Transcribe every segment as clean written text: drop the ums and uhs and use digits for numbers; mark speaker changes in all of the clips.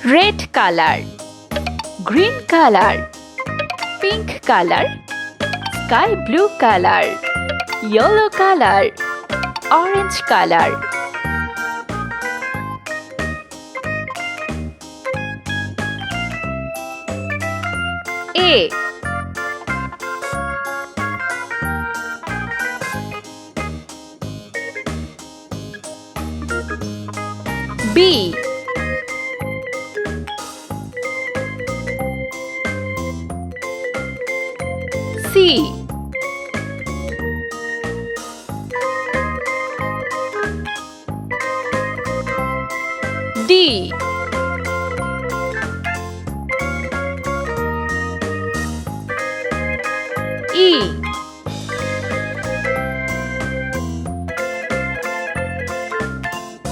Speaker 1: red color, green color, pink color, sky blue color, yellow color, orange color. A B C D E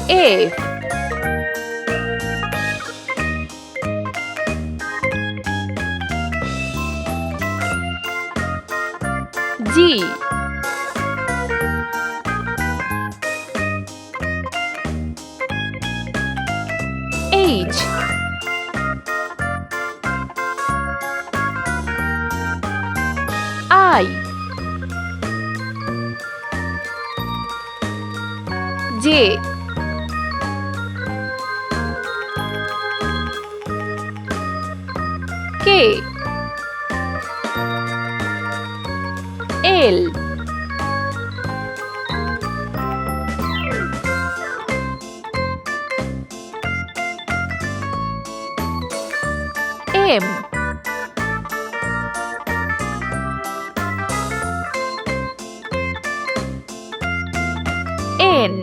Speaker 1: F G H I J K L M N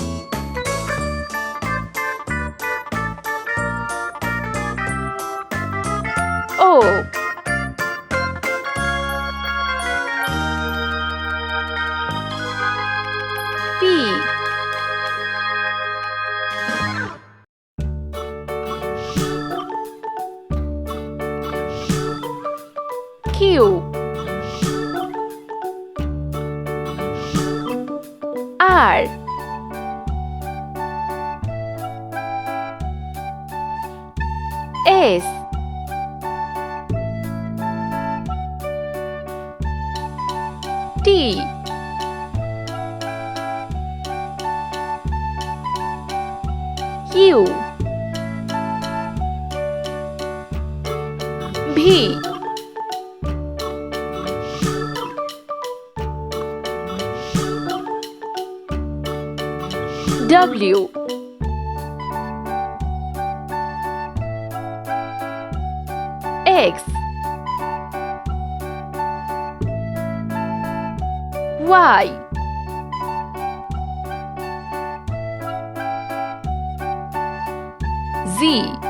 Speaker 1: O P Q R S T U V W X Y Z